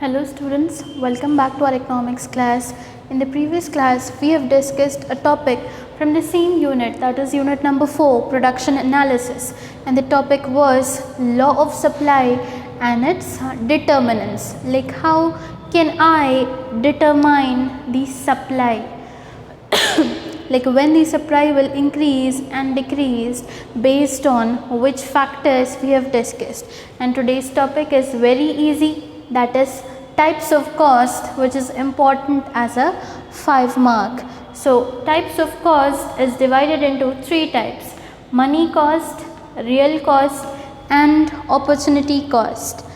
Hello students, welcome back to our economics class. In the previous class, we have discussed a topic from the same unit, that is unit number 4, production analysis, and the topic was law of supply and its determinants, like how can I determine the supply, like when the supply will increase and decrease based on which factors we have discussed. And today's topic is very easy, that is types of cost, which is important as a 5 mark. So types of cost is divided into 3 types: money cost, real cost and opportunity cost.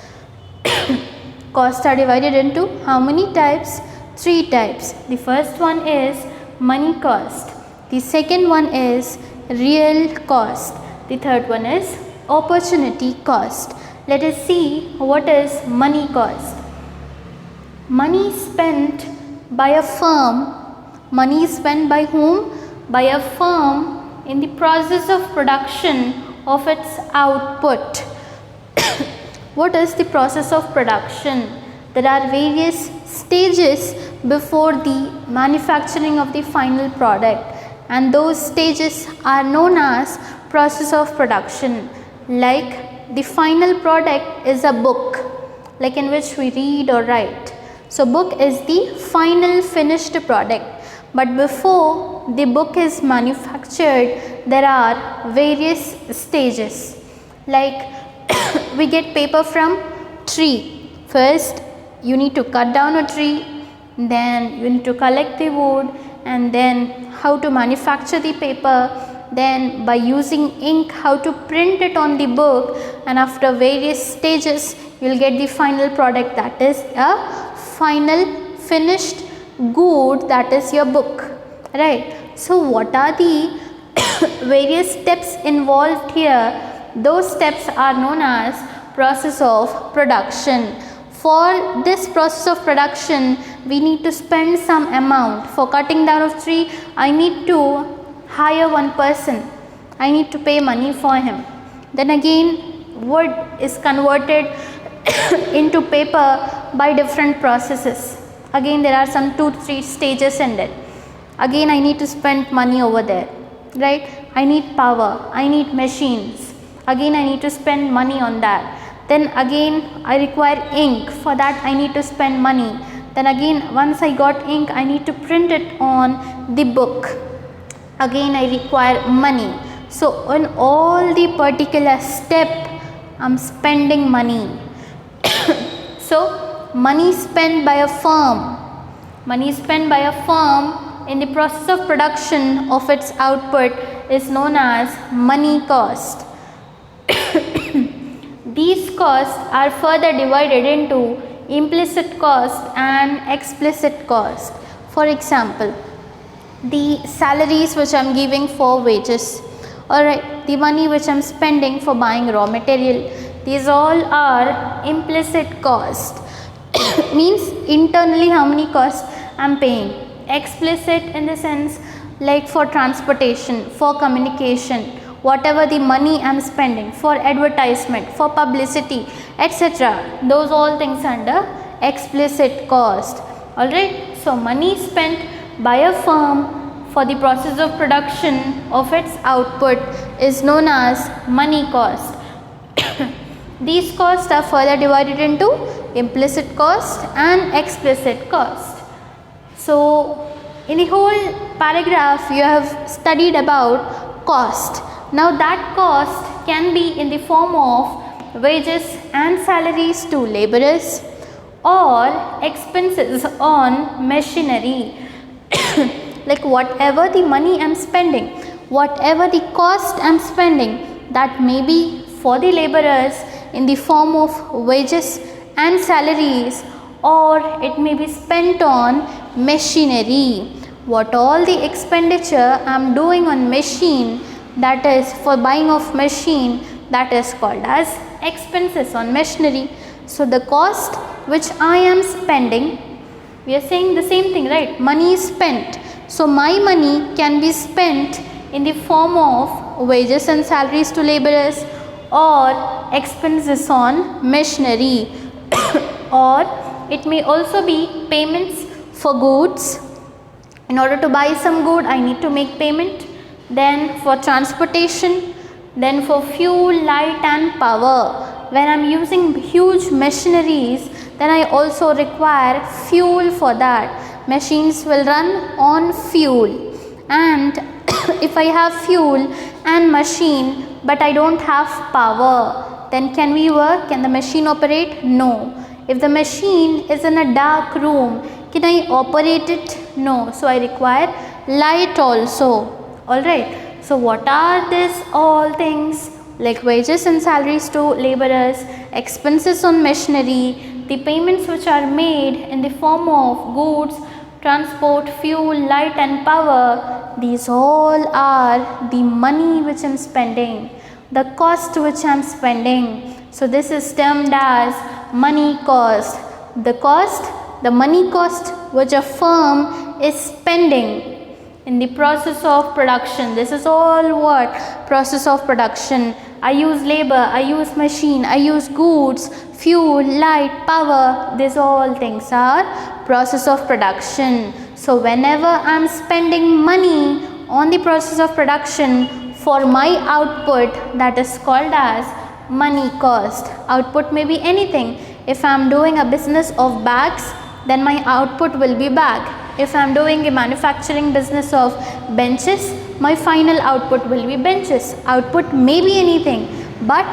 Costs are divided into how many types? 3 types. The first one is money cost, the second one is real cost, the third one is opportunity cost. Let us see what is money cost. Money spent by a firm, money spent by whom? By a firm in the process of production of its output. What is the process of production? There are various stages before the manufacturing of the final product, and those stages are known as process of production. Like the final product is a book, like in which we read or write. So book is the final finished product, but before the book is manufactured, there are various stages. Like we get paper from tree. First you need to cut down a tree, then you need to collect the wood, and then how to manufacture the paper, then by using ink how to print it on the book, and after various stages you will get the final product, that is a final finished good, that is your book, right? So what are the various steps involved here? Those steps are known as process of production. For this process of production, we need to spend some amount. For cutting down of tree, I need to hire one person. I need to pay money for him. Then again, wood is converted into paper by different processes. Again, there are some 2-3 stages in it. Again, I need to spend money over there, right? I need power, I need machines. Again, I need to spend money on that. Then again, I require ink. For that, I need to spend money. Then again, once I got ink, I need to print it on the book. Again, I require money. So on all the particular step, I'm spending money. So money spent by a firm, money spent by a firm in the process of production of its output is known as money cost. These costs are further divided into implicit cost and explicit cost. For example, the salaries which I am giving for wages, alright, the money which I am spending for buying raw material, these all are implicit cost. Means internally how many costs I am paying. Explicit in the sense like for transportation, for communication, whatever the money I am spending, for advertisement, for publicity, etc. Those all things under explicit cost. Alright, so money spent by a firm for the process of production of its output is known as money cost. These costs are further divided into implicit cost and explicit cost. So in the whole paragraph you have studied about cost. Now that cost can be in the form of wages and salaries to laborers or expenses on machinery. Like whatever the money I am spending, whatever the cost I am spending, that may be for the laborers in the form of wages and salaries, or it may be spent on machinery. What all the expenditure I am doing on machine, that is for buying of machine, that is called as expenses on machinery. So the cost which I am spending, we are saying the same thing, right? Money is spent. So my money can be spent in the form of wages and salaries to laborers or expenses on machinery or it may also be payments for goods. In order to buy some good, I need to make payment. Then for transportation, then for fuel, light and power. When I am using huge machineries, then I also require fuel for that. Machines will run on fuel, and if I have fuel and machine but I don't have power, then can we work? Can the machine operate? No. If the machine is in a dark room, can I operate it? No. So I require light also. Alright. So what are these all things? Like wages and salaries to laborers, expenses on machinery, the payments which are made in the form of goods, transport, fuel, light and power, these all are the money which I am spending, the cost which I am spending. So this is termed as money cost. The money cost which a firm is spending in the process of production. This is all what? Process of production. I use labor, I use machine, I use goods, fuel, light, power. These all things are process of production. So whenever I am spending money on the process of production for my output, that is called as money cost. Output may be anything. If I am doing a business of bags, then my output will be bag. If I am doing a manufacturing business of benches, my final output will be benches. Output may be anything, but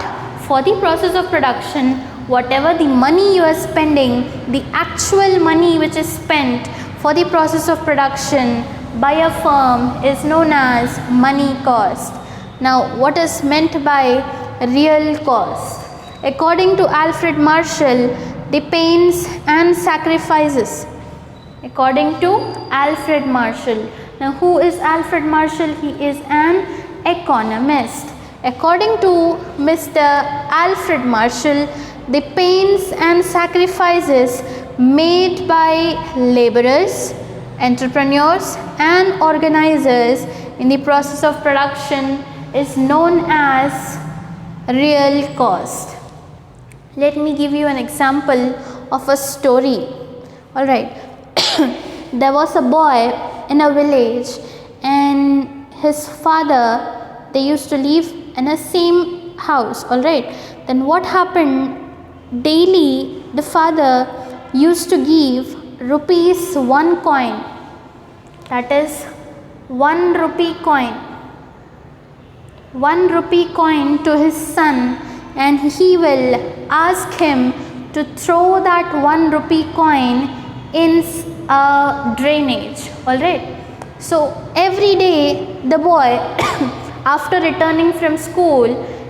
for the process of production, whatever the money you are spending, the actual money which is spent for the process of production by a firm is known as money cost. Now, what is meant by real cost? According to Alfred Marshall, the pains and sacrifices. According to Alfred Marshall. Now, who is Alfred Marshall? He is an economist. According to Mr. Alfred Marshall, the pains and sacrifices made by laborers, entrepreneurs and organizers in the process of production is known as real cost. Let me give you an example of a story. Alright. There was a boy in a village, and his father, they used to live in a same house. Alright. Then what happened? Daily the father used to give rupees 1 coin, that is 1 rupee coin, 1 rupee coin to his son, and he will ask him to throw that 1 rupee coin in a drainage. Alright. So every day the boy after returning from school,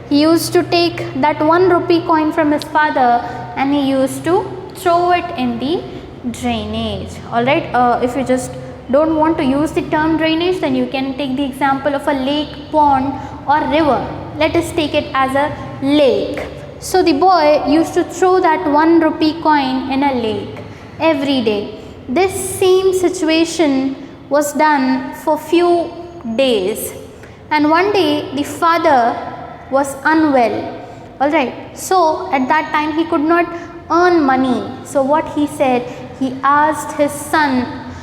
he used to take that 1 rupee coin from his father and he used to throw it in the drainage. Alright. If you just don't want to use the term drainage, then you can take the example of a lake, pond or river. Let us take it as a lake. So the boy used to throw that 1 rupee coin in a lake every day. This same situation was done for few days, and one day the father was unwell. Alright. So at that time he could not earn money. So what he said, he asked his son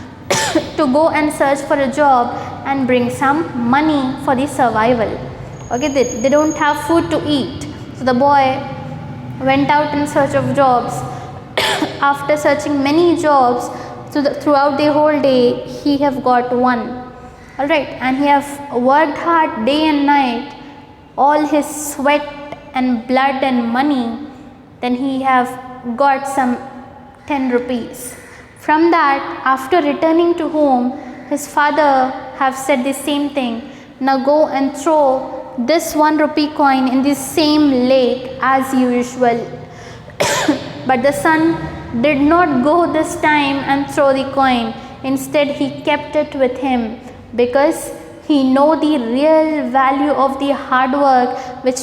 to go and search for a job and bring some money for the survival. Okay, they don't have food to eat. So the boy went out in search of jobs. After searching many jobs throughout the whole day, he have got one. Alright, and he have worked hard day and night, all his sweat and blood and money. Then he have got some 10 rupees. From that, after returning to home, his father have said the same thing. Now go and throw this 1 rupee coin in the same lake as usual. But the son did not go this time and throw the coin. Instead, he kept it with him because he know the real value of the hard work which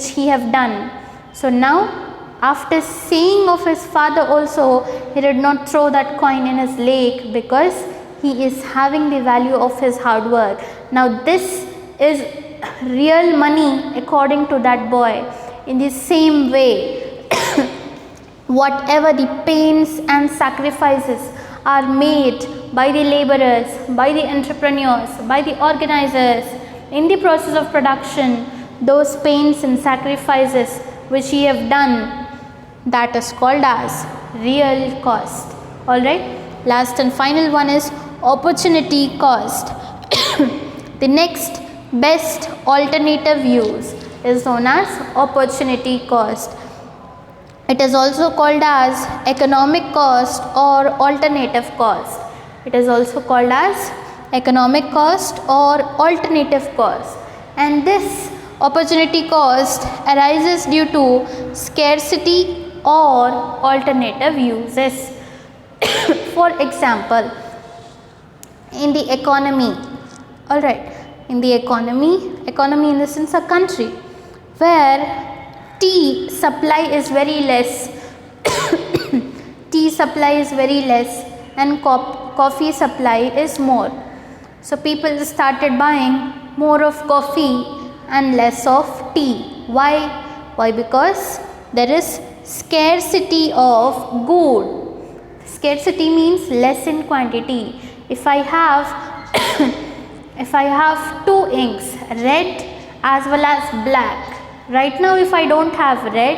he have done. So now, after saying of his father also, he did not throw that coin in his lake because he is having the value of his hard work. Now this is real money according to that boy. In the same way, whatever the pains and sacrifices are made by the laborers, by the entrepreneurs, by the organizers in the process of production, those pains and sacrifices which ye have done, that is called as real cost. Alright, last and final one is opportunity cost. The next best alternative use is known as opportunity cost. It is also called as economic cost or alternative cost. It is also called as economic cost or alternative cost. And this opportunity cost arises due to scarcity or alternative uses. For example, in the economy, alright, in the economy in the sense a country where tea supply is very less, tea supply is very less and coffee supply is more. So people started buying more of coffee and less of tea. Why? Why? Because there is scarcity of good. Scarcity means less in quantity. If I have two inks, red as well as black. Right now if I don't have red,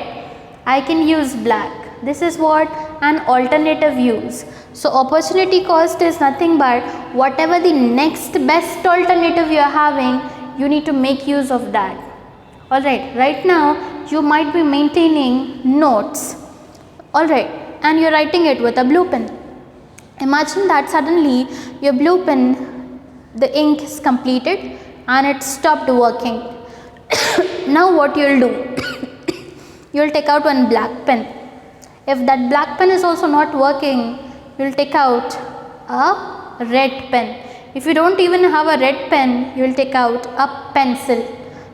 I can use black. This is what an alternative use. So opportunity cost is nothing but whatever the next best alternative you are having, you need to make use of that. Alright, right now you might be maintaining notes. Alright, and you are writing it with a blue pen. Imagine that suddenly your blue pen, the ink is completed and it stopped working. Now what you will do? You will take out one black pen. If that black pen is also not working, you will take out a red pen. If you don't even have a red pen, you will take out a pencil.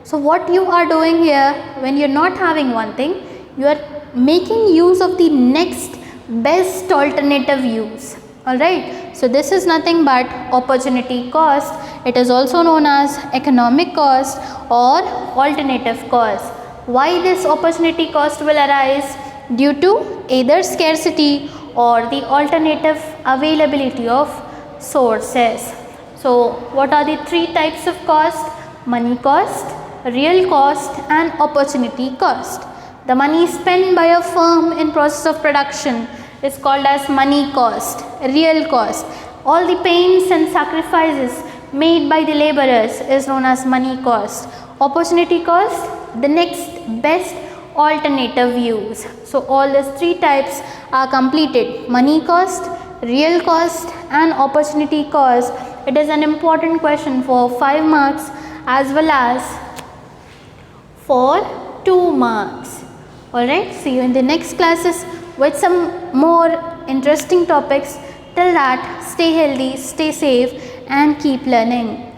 So what you are doing here, when you are not having one thing, you are making use of the next best alternative use. Alright, so this is nothing but opportunity cost. It is also known as economic cost or alternative cost. Why this opportunity cost will arise? Due to either scarcity or the alternative availability of sources. So what are the three types of cost? Money cost, real cost and opportunity cost. The money spent by a firm in process of production is called as money cost, real cost. All the pains and sacrifices made by the laborers is known as money cost. Opportunity cost, the next best alternative use. So all these three types are completed: money cost, real cost and opportunity cost. It is an important question for 5 marks as well as for 2 marks. Alright, see you in the next classes with some more interesting topics. Till that, stay healthy, stay safe and keep learning.